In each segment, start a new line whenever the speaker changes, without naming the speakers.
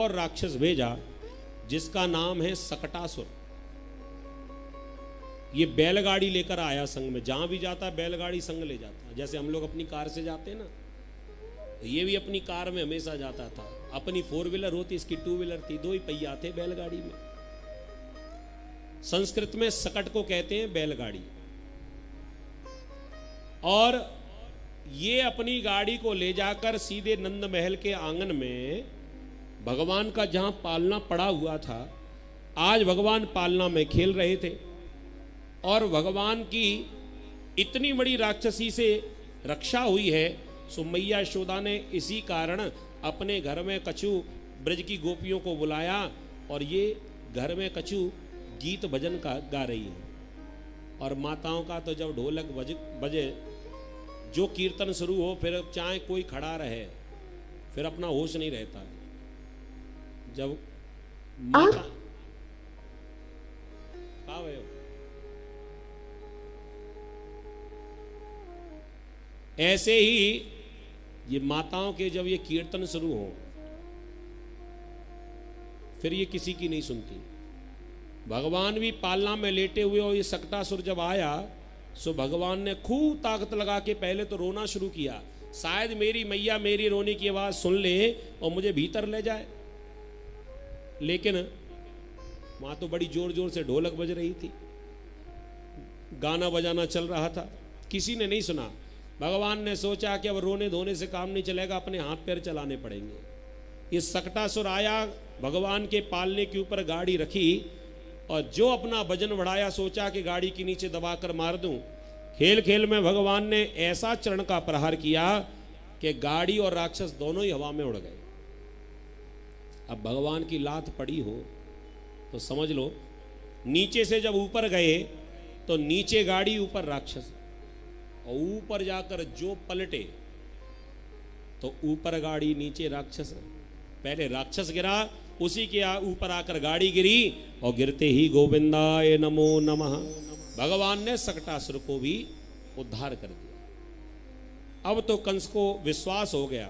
और राक्षस भेजा जिसका नाम है सकटासुर। ये बैलगाड़ी लेकर आया संग में, जहां भी जाता बैलगाड़ी संग ले जाता। जैसे हम लोग अपनी कार से जाते हैं ना, तो ये भी अपनी कार में हमेशा जाता था। अपनी 4 व्हीलर होती, इसकी 2 व्हीलर थी, 2 ही पहिया थे बैलगाड़ी में। संस्कृत में सकट को कहते हैं बैलगाड़ी। और ये अपनी गाड़ी को ले जाकर सीधे नंद महल के आंगन में, भगवान का जहां पालना पड़ा हुआ था, आज भगवान पालना में खेल रहे थे। और भगवान की इतनी बड़ी राक्षसी से रक्षा हुई है, सो मैया यशोदा ने इसी कारण अपने घर में कछु ब्रज की गोपियों को बुलाया, और ये घर में कछु गीत भजन का गा रही है। और माताओं का तो जब ढोलक बजे, जो कीर्तन शुरू हो, फिर चाहे कोई खड़ा रहे, फिर अपना होश नहीं रहता। जब माता कहाँ गए हो? ऐसे ही ये माताओं के जब ये कीर्तन शुरू हो, फिर ये किसी की नहीं सुनती। भगवान भी पालना में लेटे हुए, और ये सकटासुर जब आया, सो भगवान ने खूब ताकत लगा के पहले तो रोना शुरू किया, शायद मेरी मैया मेरी रोने की आवाज सुन ले और मुझे भीतर ले जाए। लेकिन मां तो बड़ी जोर जोर से ढोलक बज रही थी, गाना बजाना चल रहा था, किसी ने नहीं सुना। भगवान ने सोचा कि अब रोने धोने से काम नहीं चलेगा, अपने हाथ पैर चलाने पड़ेंगे। ये सकटासुर आया, भगवान के पालने के ऊपर गाड़ी रखी, और जो अपना वजन बढ़ाया, सोचा कि गाड़ी के नीचे दबाकर मार दूं। खेल खेल में भगवान ने ऐसा चरण का प्रहार किया कि गाड़ी और राक्षस दोनों ही हवा में उड़ गए। अब भगवान की लात पड़ी हो तो समझ लो, नीचे से जब ऊपर गए तो नीचे गाड़ी ऊपर राक्षस, और ऊपर जाकर जो पलटे तो ऊपर गाड़ी नीचे राक्षस। पहले राक्षस गिरा, उसी के ऊपर आकर गाड़ी गिरी, और गिरते ही गोविंदाय नमो नमः, भगवान ने सकटासुर को भी उद्धार कर दिया। अब तो कंस को विश्वास हो गया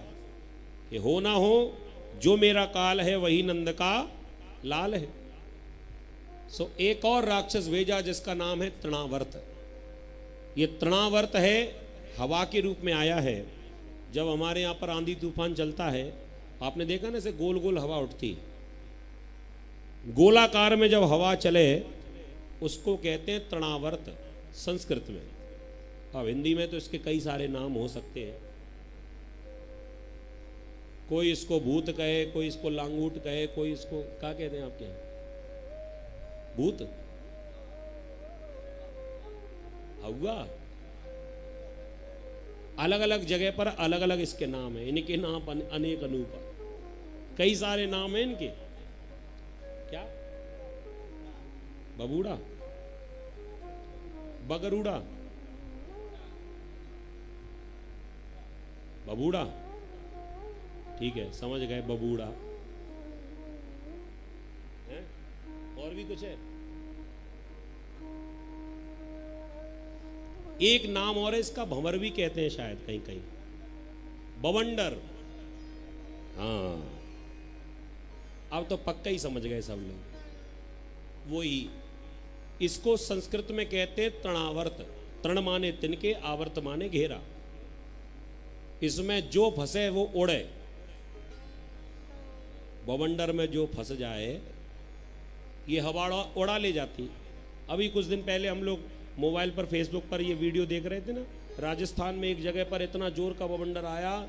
कि हो ना हो, जो मेरा काल है वही नंद का लाल है। सो एक और राक्षस भेजा जिसका नाम है तृणावर्त। ये तृणावर्त है, हवा के रूप में आया है। जब हमारे यहाँ पर आंधी तूफान चलता है, आपने देखा ना, ऐसे गोल गोल हवा उठती, गोलाकार में जब हवा चले, उसको कहते हैं तृणावर्त संस्कृत में। अब हिंदी में तो इसके कई सारे नाम हो सकते हैं। कोई इसको भूत कहे, कोई इसको लांगूट कहे, कोई इसको क्या कहते हैं आपके यहाँ? भूत, हवा। अलग अलग जगह पर अलग अलग इसके नाम है। इनके नाम अनेक अनूप, कई सारे नाम हैं इनके। क्या? बबूड़ा, बगरूड़ा, बबूड़ा, ठीक है, समझ गए, बबूड़ा है। और भी कुछ है? एक नाम और है इसका, भंवर भी कहते हैं शायद कहीं कहीं, बवंडर। हाँ, अब तो पक्का ही समझ गए सब लोग। वही इसको संस्कृत में कहते हैं तृणावर्त। तृण माने तिनके, आवर्त माने घेरा। इसमें जो फंसे वो उड़े। बवंडर में जो फंस जाए, ये हवा उड़ा ले जाती। अभी कुछ दिन पहले हम लोग मोबाइल पर, फेसबुक पर ये वीडियो देख रहे थे ना, राजस्थान में एक जगह पर इतना जोर का बवंडर आया,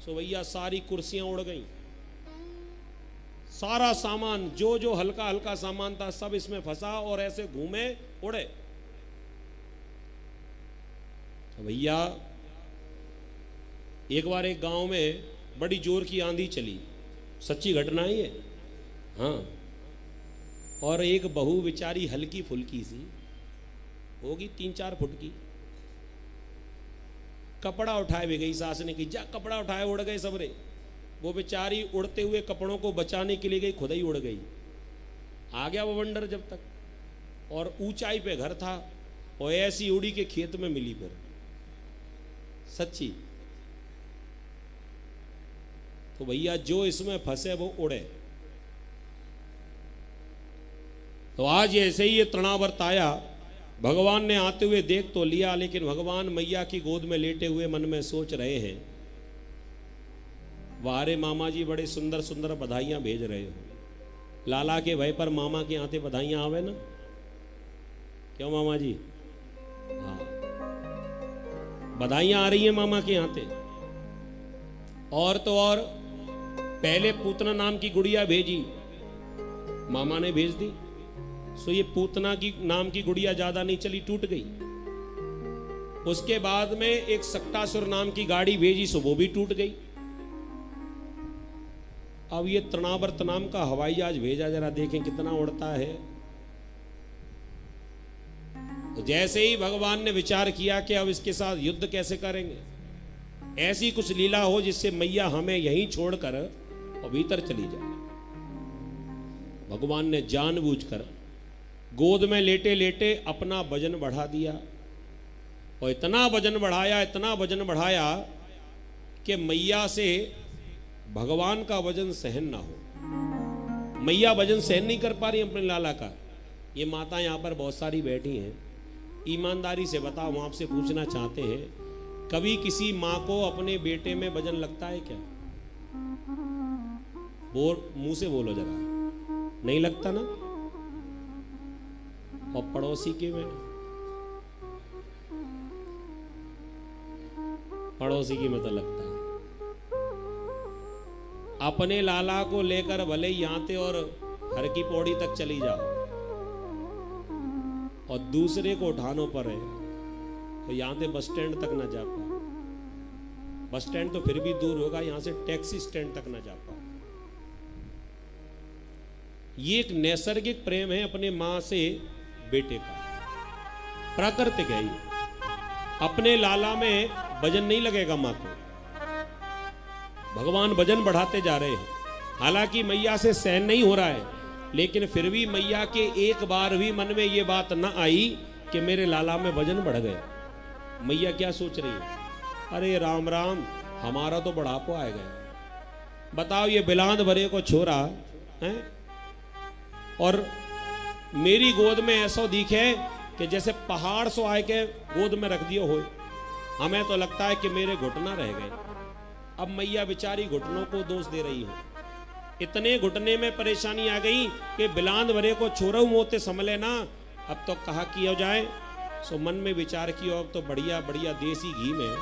सो भैया सारी कुर्सियां उड़ गई, सारा सामान, जो जो हल्का हल्का सामान था सब इसमें फंसा, और ऐसे घूमे उड़े। तो भैया एक बार एक गांव में बड़ी जोर की आंधी चली, सच्ची घटना ही है। हाँ, और एक बहू बेचारी हल्की फुल्की सी होगी, 3-4 फुट की, कपड़ा उठाए भी गई। सास ने की, जा कपड़ा उठाए, उड़ गए सबरे। वो बेचारी उड़ते हुए कपड़ों को बचाने के लिए गई, खुद ही उड़ गई। आ गया वो बवंडर जब तक, और ऊंचाई पे घर था, और ऐसी उड़ी के खेत में मिली फिर, सच्ची। तो भैया जो इसमें फंसे वो उड़े। तो आज ऐसे ही ये तृणावर्त आया, भगवान ने आते हुए देख तो लिया, लेकिन भगवान मैया की गोद में लेटे हुए मन में सोच रहे हैं, वारे मामा जी बड़े सुंदर सुंदर बधाइयां भेज रहे हो, लाला के भय पर मामा के आते बधाइयां आवे ना, क्यों मामा जी? हाँ, बधाइयां आ रही है मामा के आते। और तो और पहले पूतना नाम की गुड़िया भेजी, मामा ने भेज दी, सो ये पूतना की नाम की गुड़िया ज्यादा नहीं चली, टूट गई। उसके बाद में एक सक्टासुर नाम की गाड़ी भेजी, सो वो भी टूट गई। अब ये तृणावर्त नाम का हवाई जहाज भेजा, जरा देखें कितना उड़ता है। तो जैसे ही भगवान ने विचार किया कि अब इसके साथ युद्ध कैसे करेंगे, ऐसी कुछ लीला हो जिससे मैया हमें यहीं छोड़कर और भीतर चली जाए। भगवान ने जानबूझकर गोद में लेटे लेटे अपना वजन बढ़ा दिया, और इतना वजन बढ़ाया कि मैया से भगवान का वजन सहन ना हो। मैया वजन सहन नहीं कर पा रही अपने लाला का। ये माता यहां पर बहुत सारी बैठी हैं, ईमानदारी से बताओ, हम आपसे पूछना चाहते हैं, कभी किसी माँ को अपने बेटे में वजन लगता है क्या? मुंह से बोलो जरा, नहीं लगता ना? और पड़ोसी के में, पड़ोसी की में तो लगता है। अपने लाला को लेकर भले यहां ते और हर की पौड़ी तक चली जाओ, और दूसरे को उठानो पर है तो यहां से बस स्टैंड तक ना जा पाओ। बस स्टैंड तो फिर भी दूर होगा, यहां से टैक्सी स्टैंड तक ना जा पाओ। ये एक नैसर्गिक प्रेम है अपने मां से बेटे का, प्राकृतिक है ये। अपने लाला में वजन नहीं लगेगा मां को, भगवान वजन बढ़ाते जा रहे हैं। हालांकि मैया से सहन नहीं हो रहा है, लेकिन फिर भी मैया के एक बार भी मन में ये बात न आई कि मेरे लाला में वजन बढ़ गया। मैया क्या सोच रही है? अरे राम राम, हमारा तो बढ़ापा आ गया। बताओ, ये बिलांद भरे को छोरा है और मेरी गोद में ऐसा दिखे कि जैसे पहाड़ सो आए के गोद में रख दियो हो। हमें तो लगता है कि मेरे घुटना रह गए। अब मैया बेचारी घुटनों को दोष दे रही है। इतने घुटने में परेशानी आ गई कि बिलांद भरे को छोरऊ मोते संभले ना, अब तो कहा किया जाए। सो मन में विचार किया, अब तो बढ़िया बढ़िया देसी घी में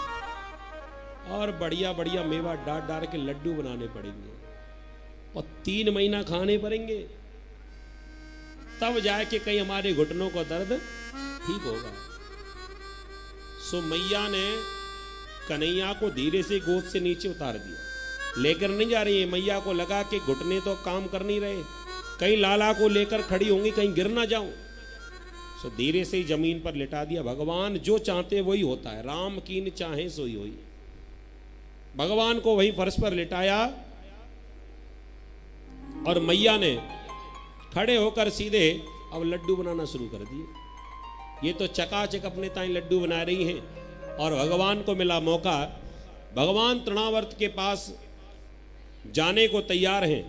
और बढ़िया बढ़िया मेवा डाल डाल के लड्डू बनाने पड़ेंगे और 3 महीना खाने पड़ेंगे, तब जाके कहीं हमारे घुटनों का दर्द ठीक होगा। सो मैया ने कन्हैया को धीरे से गोद से नीचे उतार दिया, लेकर नहीं जा रही है। मैया को लगा कि घुटने तो काम कर नहीं रहे, कहीं लाला को लेकर खड़ी होंगी, कहीं गिर ना जाऊं। सो धीरे से ही जमीन पर लिटा दिया। भगवान जो चाहते वही होता है, राम कीन चाहे सोई होई। भगवान को वही फर्श पर लिटाया और मैया ने खड़े होकर सीधे अब लड्डू बनाना शुरू कर दिए। ये तो चकाचक अपने ताई लड्डू बना रही हैं और भगवान को मिला मौका। भगवान तृणावर्त के पास जाने को तैयार हैं।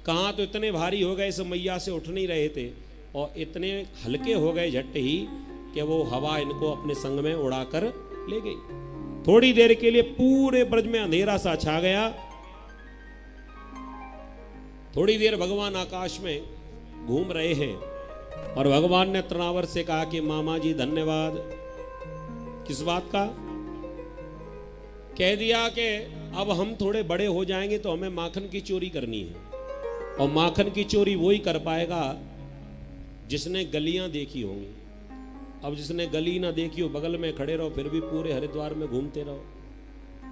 कहाँ तो इतने भारी हो गए, इस मैया से उठ नहीं रहे थे और इतने हल्के हो गए झट ही कि वो हवा इनको अपने संग में उड़ाकर ले गई। थोड़ी देर के लिए पूरे ब्रज में अंधेरा सा छा गया। थोड़ी देर भगवान आकाश में घूम रहे हैं और भगवान ने तृणावर्त से कहा कि मामा जी धन्यवाद। किस बात का? कह दिया कि अब हम थोड़े बड़े हो जाएंगे तो हमें माखन की चोरी करनी है, और माखन की चोरी वही कर पाएगा जिसने गलियां देखी होंगी। अब जिसने गली ना देखी हो, बगल में खड़े रहो, फिर भी पूरे हरिद्वार में घूमते रहो,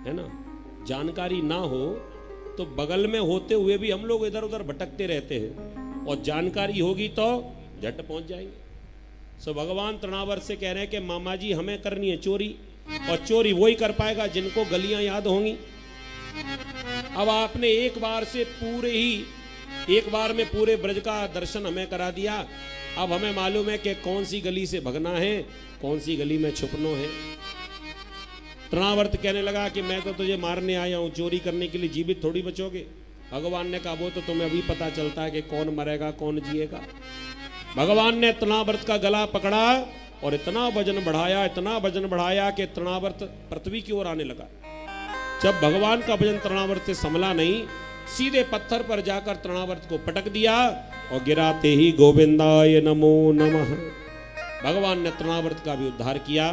है ना। जानकारी ना हो तो बगल में होते हुए भी हम लोग इधर उधर भटकते रहते हैं, और जानकारी होगी तो झट पहुंच जाएंगे। सो भगवान तृणावर्त से कह रहे हैं कि मामा जी हमें करनी है चोरी, और चोरी वही कर पाएगा जिनको गलियां याद होंगी। अब आपने एक बार में पूरे ब्रज का दर्शन हमें करा दिया। अब हमें मालूम है कि कौन सी गली से भगना है, कौन सी गली में छुपना है। तृणावर्त कहने लगा कि मैं तो तुझे मारने आया हूं, चोरी करने के लिए जीवित थोड़ी बचोगे। भगवान ने कहा वो तो तुम्हें अभी पता चलता है कि कौन मरेगा कौन जिएगा। भगवान ने तृणावर्त का गला पकड़ा और इतना वजन बढ़ाया कि तृणावर्त पृथ्वी की ओर आने लगा। जब भगवान का वजन तृणावर्त से संभला नहीं, सीधे पत्थर पर जाकर तृणावर्त को पटक दिया और गिराते ही गोविंदाय नमो नमः। भगवान ने तृणावर्त का भी उद्धार किया।